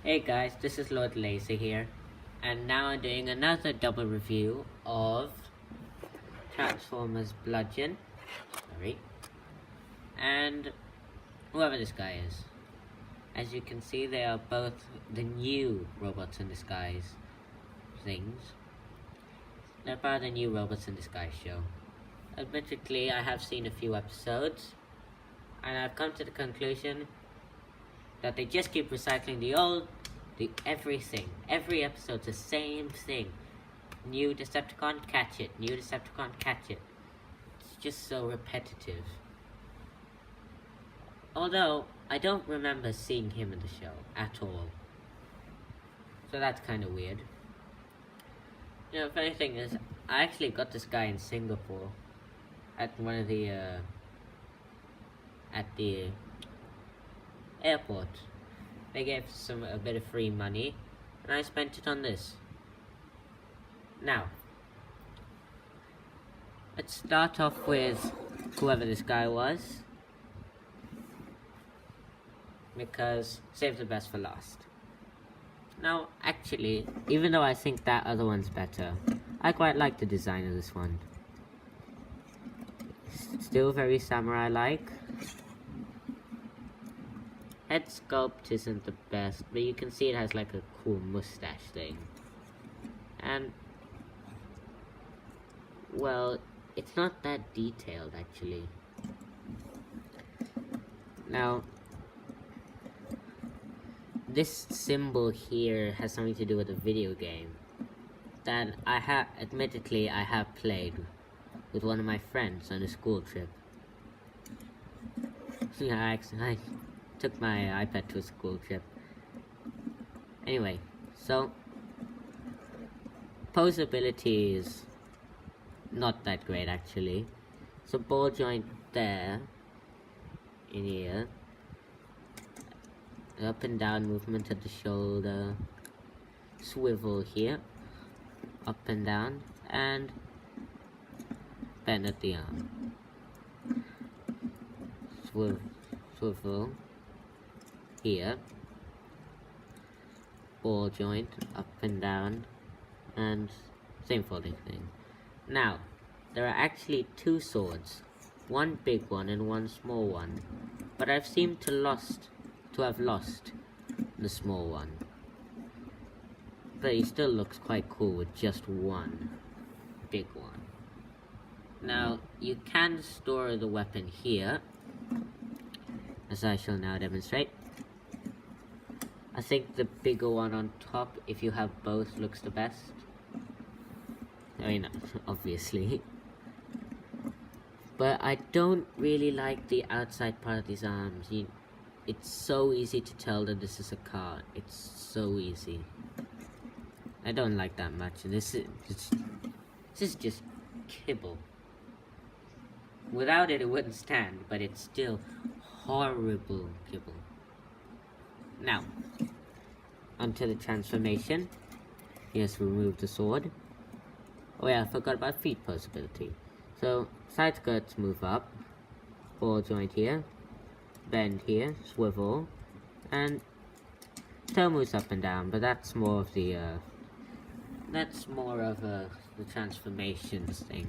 Hey guys, this is Lord Lazy here, and now I'm doing another double review of Transformers Bludgeon, and whoever this guy is. As you can see, they are both the new Robots in Disguise things. They're part of the new Robots in Disguise show. Admittedly, I have seen a few episodes, and I've come to the conclusion that they just keep recycling everything. Every episode's the same thing. New Decepticon, catch it. New Decepticon, catch it. It's just so repetitive. Although, I don't remember seeing him in the show at all. So that's kind of weird. You know, funny thing is, I actually got this guy in Singapore at one of the, at the airport. They gave a bit of free money, and I spent it on this. Now, let's start off with whoever this guy was, because save the best for last. Now, actually, even though I think that other one's better, I quite like the design of this one. Still very samurai-like. Head sculpt isn't the best, but you can see it has like a cool mustache thing. And, well, it's not that detailed actually. Now, this symbol here has something to do with a video game that admittedly I have played with one of my friends on a school trip. Yeah, I took my iPad to a school trip. Anyway, so posability is not that great actually. So ball joint there, in here, up and down movement at the shoulder, swivel here, up and down, and bend at the arm. Swivel here, ball joint, up and down, and same folding thing. Now, there are actually two swords, one big one and one small one, but I've seemed to have lost the small one. But he still looks quite cool with just one big one. Now, you can store the weapon here, as I shall now demonstrate. I think the bigger one on top, if you have both, looks the best. I mean, obviously. But I don't really like the outside part of these arms. It's so easy to tell that this is a car. It's so easy. I don't like that much. And this is just kibble. Without it, it wouldn't stand, but it's still horrible kibble. Now, onto the transformation. Yes, remove the sword. Oh yeah, I forgot about feet posability. So, side skirts move up, ball joint here, bend here, swivel, and toe moves up and down, but that's more of the, the transformations thing.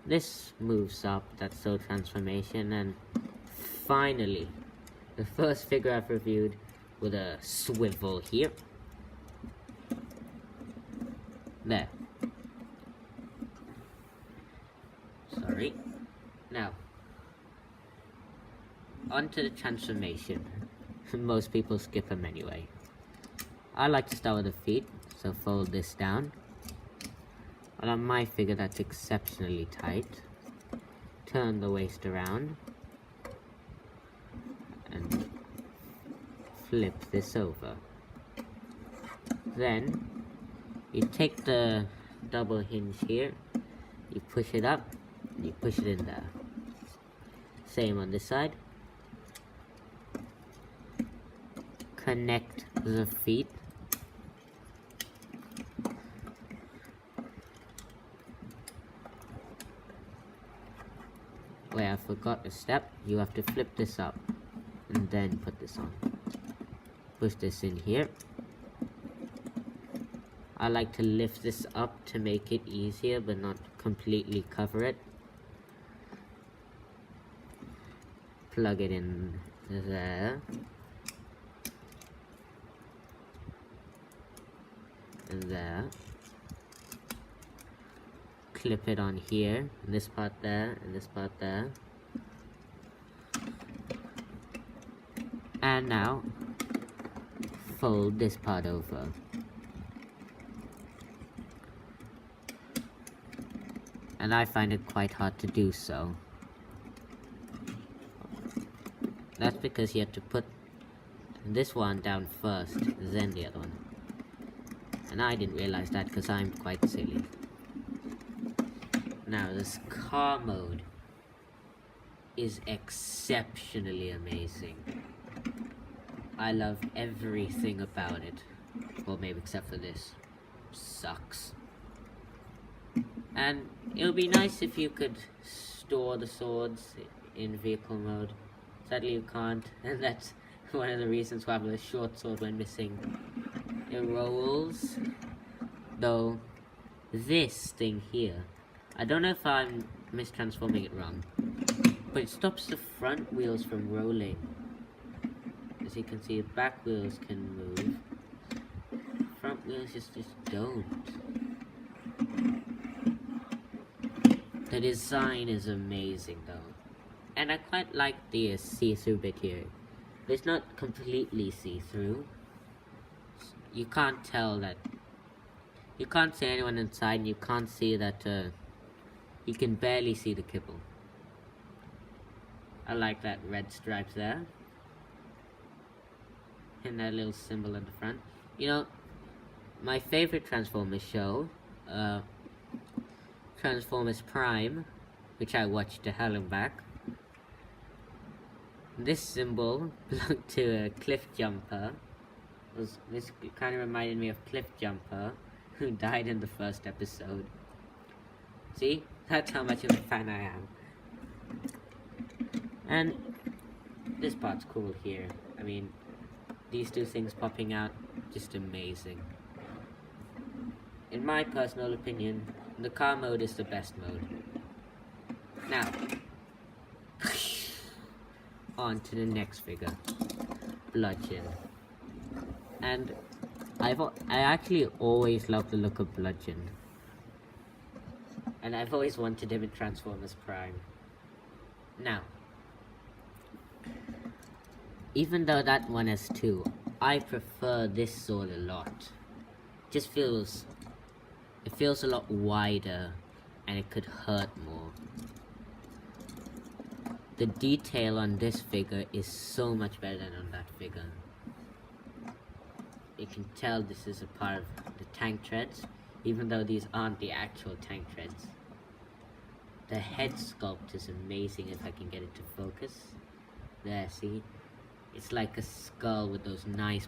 This moves up, that's so transformation, and finally, the first figure I've reviewed with a swivel here. There. Sorry. Now, onto the transformation. Most people skip them anyway. I like to start with the feet, so fold this down. But on my figure, that's exceptionally tight. Turn the waist around. And flip this over. Then, you take the double hinge here, you push it up, and you push it in there. Same on this side. Connect the feet. Wait, I forgot a step. You have to flip this up and then put this on. push this in here. I like to lift this up to make it easier, but not completely cover it. Plug it in there. And there. Clip it on here, and this part there, and this part there. And now, fold this part over. And I find it quite hard to do so. That's because you have to put this one down first, then the other one. And I didn't realize that because I'm quite silly. Now, this car mode is exceptionally amazing. I love everything about it. Well, maybe except for this. Sucks. And it would be nice if you could store the swords in vehicle mode. Sadly you can't, and that's one of the reasons why the short sword went missing. It rolls, though this thing here, I don't know if I'm mistransforming it wrong, but it stops the front wheels from rolling. As you can see, the back wheels can move, front wheels just don't. The design is amazing though, and I quite like the see-through bit here. It's not completely see-through. You can't tell that. You can't see anyone inside, and you can't see that. You can barely see the kibble. I like that red stripe there, and that little symbol at the front. You know, my favorite Transformers show, Transformers Prime, which I watched to hell and back. This symbol belonged to a Cliff Jumper. This kind of reminded me of Cliff Jumper, who died in the first episode. See? That's how much of a fan I am. And this part's cool here. I mean, these two things popping out, just amazing. In my personal opinion, the car mode is the best mode. Now, on to the next figure, Bludgeon. And I actually always loved the look of Bludgeon. And I've always wanted him in Transformers Prime. Now, even though that one has two, I prefer this sword a lot. It feels a lot wider, and it could hurt more. The detail on this figure is so much better than on that figure. You can tell this is a part of the tank treads, even though these aren't the actual tank treads. The head sculpt is amazing if I can get it to focus. There, see? It's like a skull with those nice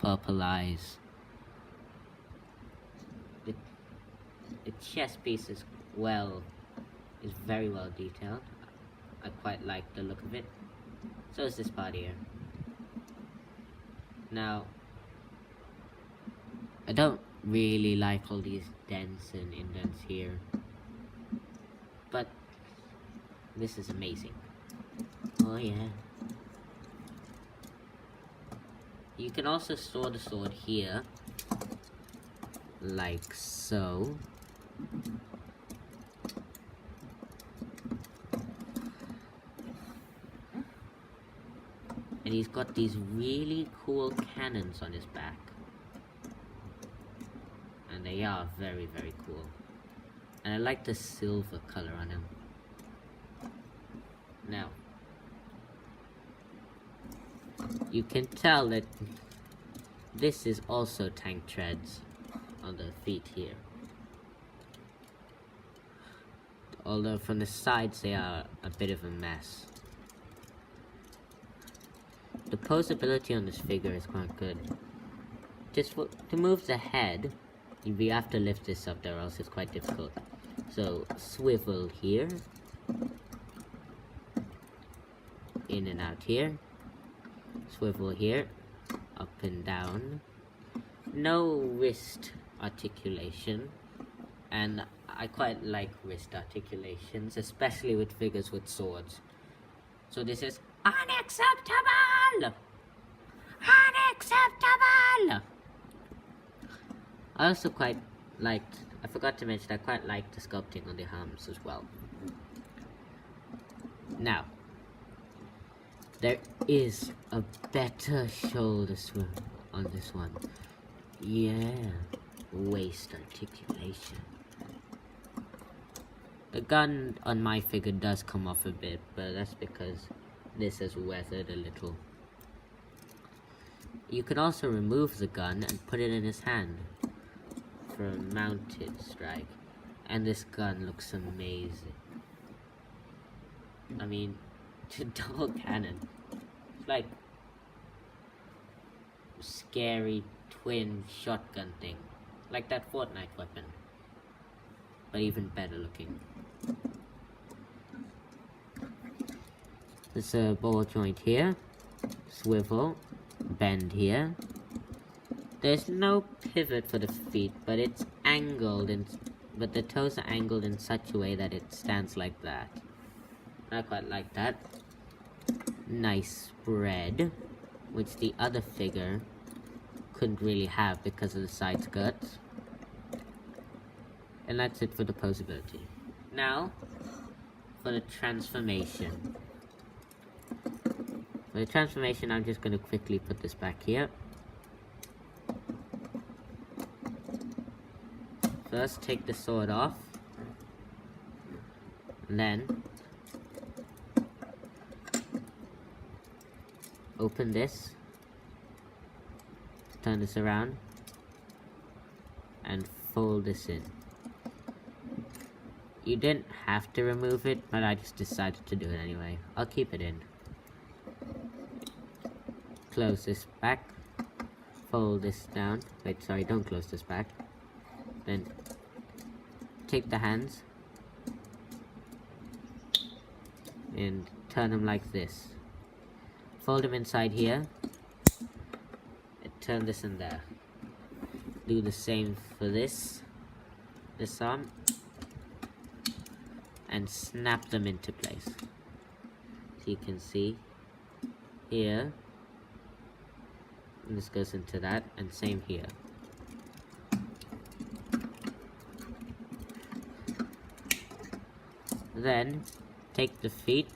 purple eyes. The chest piece is very well detailed. I quite like the look of it. So is this part here. Now, I don't really like all these dents and indents here, but this is amazing. Oh yeah. You can also store the sword here, like so. And he's got these really cool cannons on his back. And they are very, very cool. And I like the silver color on him. Now, you can tell that this is also tank treads on the feet here. Although from the sides they are a bit of a mess. The posability on this figure is quite good. Just to move the head, you have to lift this up there, or else it's quite difficult. So swivel here, in and out here, swivel here, up and down. No wrist articulation, and I quite like wrist articulations, especially with figures with swords. So this is unacceptable! Unacceptable! I also quite liked, I forgot to mention, I quite liked the sculpting on the arms as well. Now, there is a better shoulder swim on this one. Yeah, waist articulation. The gun on my figure does come off a bit, but that's because this has weathered a little. You can also remove the gun and put it in his hand for a mounted strike, and this gun looks amazing. I mean, it's a double cannon. It's like scary twin shotgun thing, like that Fortnite weapon, but even better looking. There's a ball joint here, swivel, bend here. There's no pivot for the feet, but it's angled, but the toes are angled in such a way that it stands like that. I quite like that. Nice spread, which the other figure couldn't really have because of the side skirts. And that's it for the posability. Now, for the transformation. For the transformation, I'm just going to quickly put this back here. First, take the sword off. And then open this, turn this around, and fold this in. You didn't have to remove it, but I just decided to do it anyway. I'll keep it in. Close this back, fold this down. Wait, sorry, don't close this back. Then take the hands and turn them like this. Fold them inside here and turn this in there. Do the same for this arm, and snap them into place. So you can see here, and this goes into that, and same here. Then take the feet,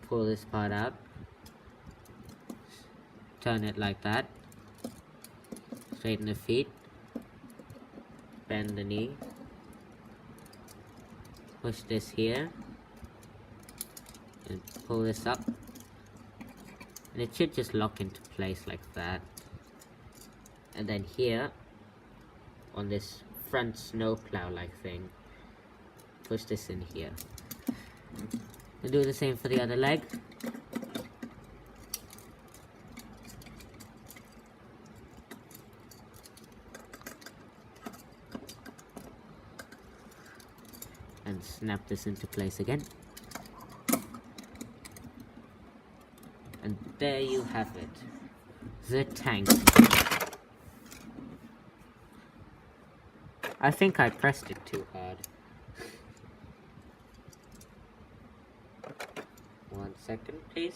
pull this part out, turn it like that, straighten the feet, bend the knee, push this here, and pull this up, and it should just lock into place like that. And then here, on this front snowplow like thing, push this in here. And do the same for the other leg. And snap this into place again. And there you have it. The tank. I think I pressed it too hard. 1 second, please.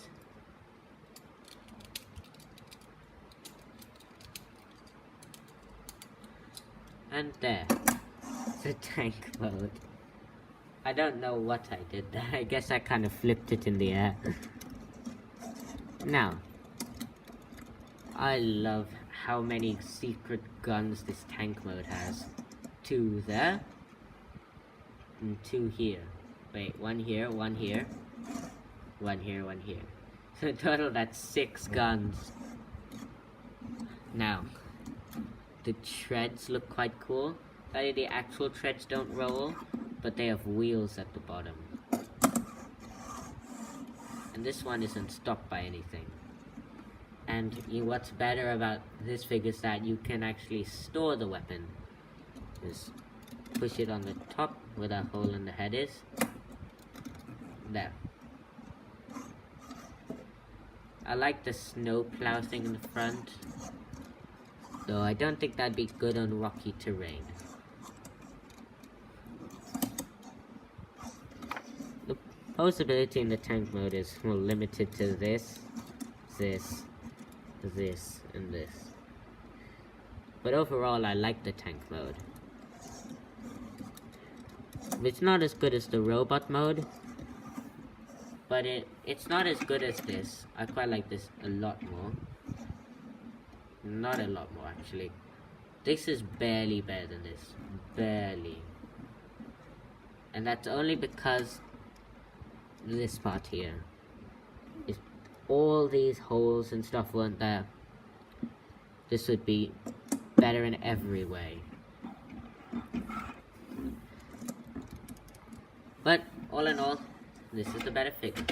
And there. The tank mode. I don't know what I did there. I guess I kind of flipped it in the air. Now, I love how many secret guns this tank mode has. 2 there, and 2 here. Wait, 1 here, 1 here, 1 here, 1 here. So in total, that's 6 guns. Now, the treads look quite cool. The actual treads don't roll, but they have wheels at the bottom. And this one isn't stopped by anything. And what's better about this figure is that you can actually store the weapon. Just push it on the top where that hole in the head is. There. I like the snow plow thing in the front, though I don't think that'd be good on rocky terrain. The posability in the tank mode is more limited to this, and this. But overall, I like the tank mode. It's not as good as the robot mode, but it's not as good as this. I quite like this a lot more. Not a lot more, actually. This is barely better than this. Barely. And that's only because this part here. If all these holes and stuff weren't there, this would be better in every way. But, all in all, this is the better figure.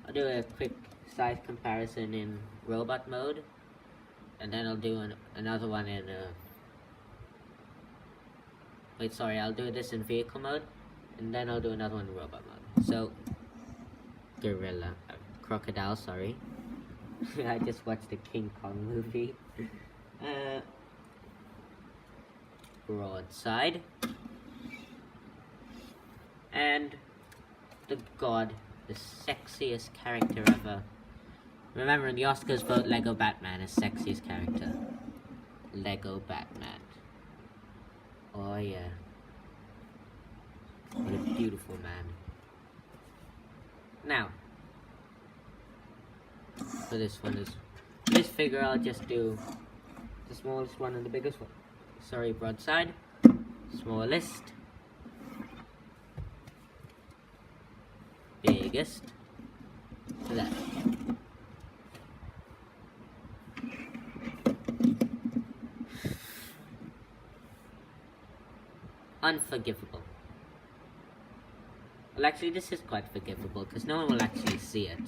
I'll do a quick size comparison in robot mode, and then I'll do another one in I'll do this in vehicle mode, and then I'll do another one in robot mode. So, crocodile, sorry. I just watched the King Kong movie. Broadside. And the god, the sexiest character ever. Remember, in the Oscars, vote Lego Batman as sexiest character. Lego Batman. Oh yeah. What a beautiful man. Now, for this figure, I'll just do the smallest one and the biggest one. Sorry, broadside. Smallest. Biggest. Left. Unforgivable. Well, actually, this is quite forgivable because no one will actually see it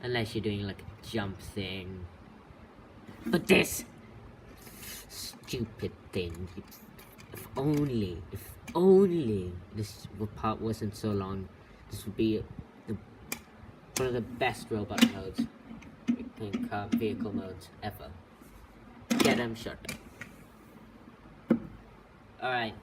unless you're doing like a jump thing. But this stupid thing, if only this part wasn't so long, this would be one of the best robot modes, vehicle modes ever. Get them shut. Alright.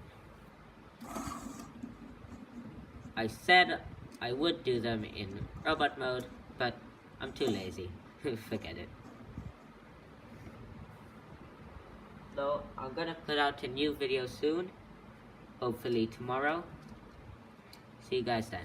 I said I would do them in robot mode, but I'm too lazy. Forget it. So, I'm gonna put out a new video soon. Hopefully tomorrow. See you guys then.